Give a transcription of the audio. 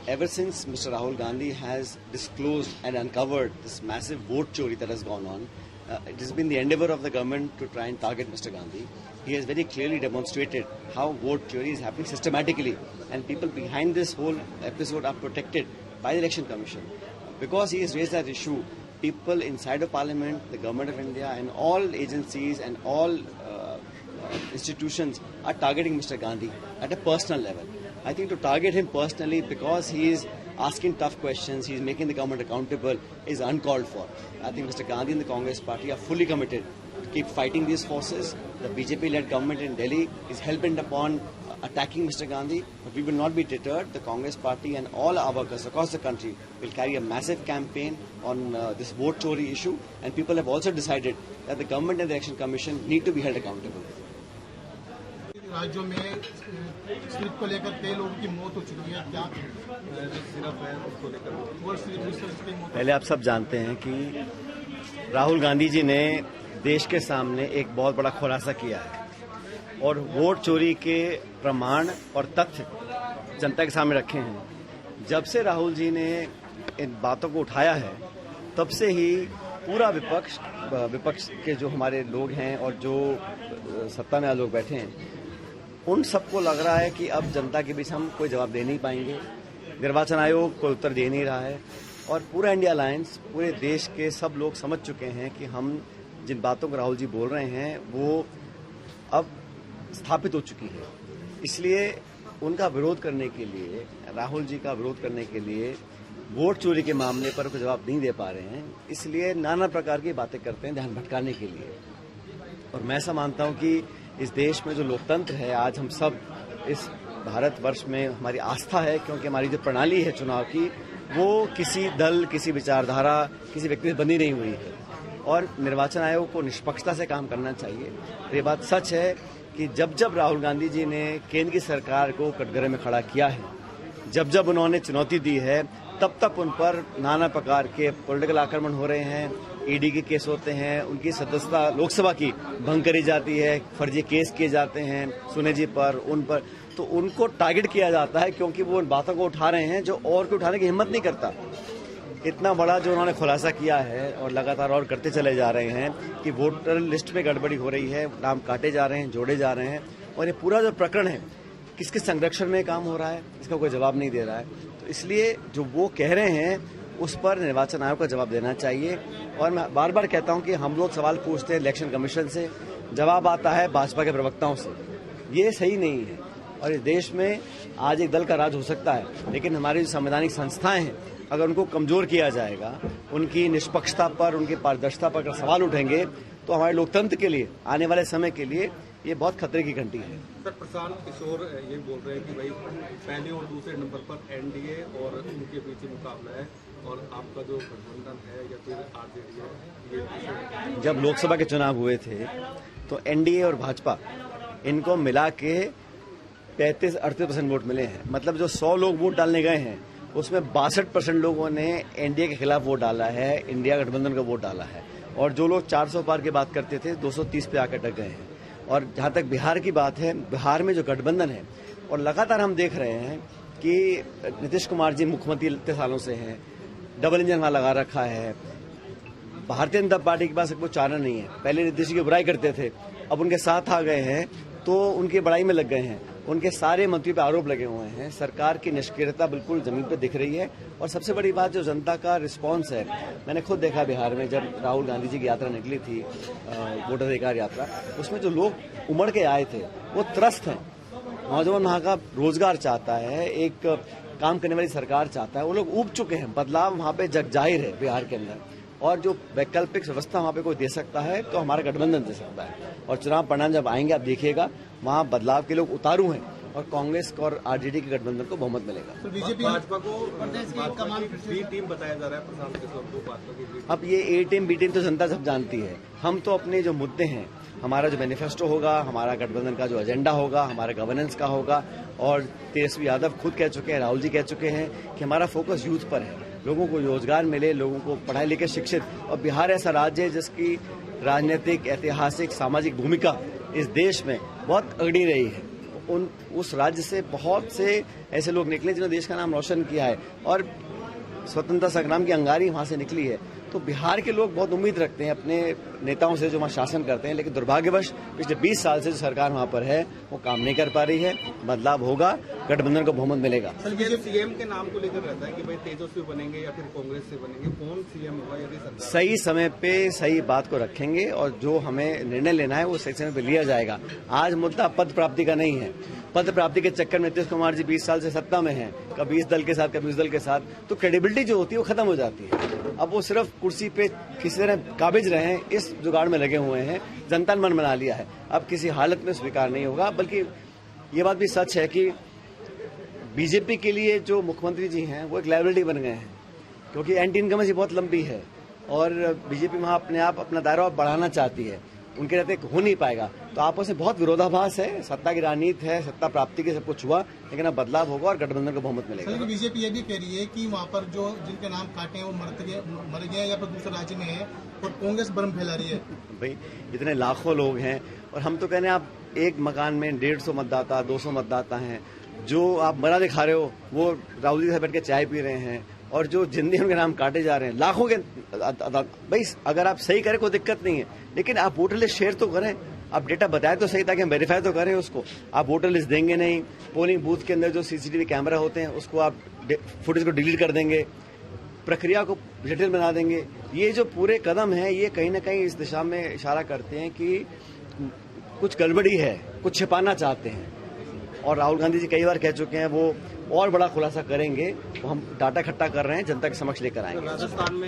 ever since Mr. Rahul Gandhi has disclosed and uncovered this massive vote chori that has gone on, it has been the endeavor of the government to try and target Mr. Gandhi. He has very clearly demonstrated how vote chori is happening systematically, and people behind this whole episode are protected by the Election Commission. Because he has raised that issue, people inside of Parliament, the Government of India and all agencies and all institutions are targeting Mr. Gandhi at a personal level. I think to target him personally because he is asking tough questions, he is making the government accountable, is uncalled for. I think Mr. Gandhi and the Congress party are fully committed to keep fighting these forces. The BJP-led government in Delhi is hell-bent upon attacking Mr. Gandhi, but we will not be deterred. The Congress party and all our workers across the country will carry a massive campaign on this vote chori issue, and people have also decided that the government and the Election Commission need to be held accountable. राज्यों में slip को लेकर कई लोगों की मौत हो चुकी है, क्या सिर्फ है उसको लेकर? पहले आप सब जानते हैं कि राहुल गांधी जी ने देश के सामने एक बहुत बड़ा खुलासा किया है और वोट चोरी के प्रमाण और तथ्य जनता के सामने रखे हैं। जब से राहुल जी ने इन बातों को उठाया है तब से ही पूरा विपक्ष के जो हमारे लोग हैं और जो सत्ता में लोग बैठे हैं उन सबको लग रहा है कि अब जनता के बीच हम कोई जवाब दे नहीं पाएंगे। निर्वाचन आयोग कोई उत्तर दे नहीं रहा है और पूरा इंडिया अलायंस, पूरे देश के सब लोग समझ चुके हैं कि हम जिन बातों को राहुल जी बोल रहे हैं वो अब स्थापित हो चुकी है। इसलिए उनका विरोध करने के लिए, राहुल जी का विरोध करने के लिए वोट चोरी के मामले पर कोई जवाब नहीं दे पा रहे हैं, इसलिए नाना प्रकार की बातें करते हैं ध्यान भटकाने के लिए। और मैं ऐसा मानता हूं कि इस देश में जो लोकतंत्र है, आज हम सब इस भारतवर्ष में हमारी आस्था है क्योंकि हमारी जो प्रणाली है चुनाव की वो किसी दल, किसी विचारधारा, किसी व्यक्ति से बनी नहीं हुई है और निर्वाचन आयोग को निष्पक्षता से काम करना चाहिए। ये बात सच है कि जब जब राहुल गांधी जी ने केंद्र की सरकार को कटघरे में खड़ा किया है, जब जब उन्होंने चुनौती दी है, तब तक उन पर नाना प्रकार के पॉलिटिकल आक्रमण हो रहे हैं, ईडी के केस होते हैं, उनकी सदस्यता लोकसभा की भंग करी जाती है, फर्जी केस किए जाते हैं सुने जी पर, उन पर, तो उनको टारगेट किया जाता है क्योंकि वो उन बातों को उठा रहे हैं जो और को उठाने की हिम्मत नहीं करता। इतना बड़ा जो उन्होंने खुलासा किया है और लगातार और करते चले जा रहे हैं कि वोटर लिस्ट में गड़बड़ी हो रही है, नाम काटे जा रहे हैं, जोड़े जा रहे हैं और ये पूरा जो प्रकरण है किसके संरक्षण में काम हो रहा है इसका कोई जवाब नहीं दे रहा है। तो इसलिए जो वो कह रहे हैं उस पर निर्वाचन आयोग का जवाब देना चाहिए। और मैं बार बार कहता हूं कि हम लोग सवाल पूछते हैं इलेक्शन कमीशन से, जवाब आता है भाजपा के प्रवक्ताओं से। ये सही नहीं है और इस देश में आज एक दल का राज हो सकता है, लेकिन हमारी जो संवैधानिक संस्थाएं हैं अगर उनको कमजोर किया जाएगा, उनकी निष्पक्षता पर, उनकी पारदर्शिता पर अगर सवाल उठेंगे तो हमारे लोकतंत्र के लिए, आने वाले समय के लिए ये बहुत खतरे की घंटी है। सर, प्रशांत किशोर ये बोल रहे हैं कि भाई पहले और दूसरे नंबर पर एनडीए और उनके बीच मुकाबला है और आपका जो गठबंधन है या फिर आरजेडी है। जब लोकसभा के चुनाव हुए थे तो एनडीए और भाजपा इनको मिला के 35-38% वोट मिले हैं। मतलब जो 100 लोग वोट डालने गए हैं उसमें 62% लोगों ने एनडीए के खिलाफ वोट डाला है, इंडिया गठबंधन का वोट डाला है। और जो लोग 400 पार की बात करते थे 230 पे आकर अटक गए हैं। और जहां तक बिहार की बात है, बिहार में जो गठबंधन है और लगातार हम देख रहे हैं कि नीतीश कुमार जी मुख्यमंत्री इतने सालों से हैं, डबल इंजन वहां लगा रखा है। भारतीय जनता पार्टी के पास कोई चारा नहीं है। पहले नीतीश की बुराई करते थे, अब उनके साथ आ गए हैं तो उनकी बड़ाई में लग गए हैं। उनके सारे मंत्रियों पे आरोप लगे हुए हैं। सरकार की निष्क्रियता बिल्कुल जमीन पे दिख रही है। और सबसे बड़ी बात जो जनता का रिस्पांस है, मैंने खुद देखा बिहार में जब राहुल गांधी जी की यात्रा निकली थी, वोटर अधिकार यात्रा, उसमें जो लोग उमड़ के आए थे वो त्रस्त हैं। नौजवान वहाँ का रोजगार चाहता है, एक काम करने वाली सरकार चाहता है। वो लोग ऊब चुके हैं। बदलाव वहाँ पे जग जाहिर है बिहार के अंदर, और जो वैकल्पिक व्यवस्था वहाँ पे कोई दे सकता है तो हमारा गठबंधन दे सकता है। और चुनाव परिणाम जब आएंगे आप देखिएगा वहाँ बदलाव के लोग उतारू हैं और कांग्रेस और आरजेडी के गठबंधन को बहुमत मिलेगा। तो बीजेपी भाजपा को बी टीम बताया जा रहा है प्रशांत किशोर को, भाजपा की। अब ये ए टीम बी टीम तो जनता सब जानती है। हम तो अपने जो मुद्दे हैं, हमारा जो मैनिफेस्टो होगा, हमारा गठबंधन का जो एजेंडा होगा, हमारा गवर्नेंस का होगा, और तेजस्वी यादव खुद कह चुके हैं, राहुल जी कह चुके हैं कि हमारा फोकस यूथ पर है। लोगों को रोजगार मिले, लोगों को पढ़ाई लिखे शिक्षित। और बिहार ऐसा राज्य है जिसकी राजनीतिक, ऐतिहासिक, सामाजिक भूमिका इस देश में बहुत अग्रणी रही है। उस राज्य से बहुत से ऐसे लोग निकले जिन्होंने देश का नाम रोशन किया है और स्वतंत्रता संग्राम की अंगारी वहां से निकली है। तो बिहार के लोग बहुत उम्मीद रखते हैं अपने नेताओं से जो वहाँ शासन करते हैं, लेकिन दुर्भाग्यवश पिछले 20 साल से जो सरकार वहाँ पर है वो काम नहीं कर पा रही है। बदलाव होगा, गठबंधन को बहुमत मिलेगा। सीएम के नाम को लेकर रहता है कि भाई तेजस्वी बनेंगे या फिर कांग्रेस से बनेंगे, कौन सीएम होगा यदि सरकार? सही समय पे सही बात को रखेंगे और जो हमें निर्णय लेना है वो सही समय पे लिया जाएगा। आज मुद्दा पद प्राप्ति का नहीं है। पद प्राप्ति के चक्कर में नीतीश कुमार जी 20 साल से सत्ता में हैं, कभी इस दल के साथ कभी उस दल के साथ, तो क्रेडिबिलिटी जो होती है वो खत्म हो जाती है। अब वो सिर्फ कुर्सी पे किसी तरह काबिज रहे हैं, इस जुगाड़ में लगे हुए हैं। जनता ने मन बना लिया है, अब किसी हालत में स्वीकार नहीं होगा। बल्कि ये बात भी सच है कि बीजेपी के लिए जो मुख्यमंत्री जी हैं वो एक लायबिलिटी बन गए हैं, क्योंकि एंटी इनकमेंसी बहुत लंबी है और बीजेपी वहां अपने आप अपना दायरा बढ़ाना चाहती है। उनके रहते हो नहीं पाएगा, तो आपस में बहुत विरोधाभास है। सत्ता की राजनीति है, सत्ता प्राप्ति के सब कुछ हुआ, लेकिन अब बदलाव होगा और गठबंधन को बहुमत मिलेगा। लेकिन बीजेपी ये भी कह रही है कि वहाँ पर जो जिनके नाम काटे हैं वो मर गए या फिर दूसरे राज्य में है और कांग्रेस भ्रम फैला रही है। भाई इतने लाखों लोग हैं और हम तो कह रहे हैं आप एक मकान में 150 मतदाता 200 मतदाता हैं, जो आप मरा दिखा रहे हो वो राहुल जी से बैठ के चाय पी रहे हैं और जो जिंदगी उनके नाम काटे जा रहे हैं लाखों के। भाई अगर आप सही करें कोई दिक्कत नहीं है, लेकिन आप वोटर लिस्ट शेयर तो करें, आप डेटा बताएं तो सही ताकि हम वेरीफाई तो करें उसको। आप वोटर लिस्ट देंगे नहीं, पोलिंग बूथ के अंदर जो सीसीटीवी कैमरा होते हैं उसको आप फुटेज को डिलीट कर देंगे, प्रक्रिया को जटिल बना देंगे। ये जो पूरे कदम है ये कहीं ना कहीं इस दिशा में इशारा करते हैं कि कुछ गड़बड़ी है, कुछ छिपाना चाहते हैं। और राहुल गांधी जी कई बार कह चुके हैं वो और बड़ा खुलासा करेंगे। वो हम डाटा इकट्ठा कर रहे हैं, जनता के समक्ष लेकर आएंगे। राजस्थान में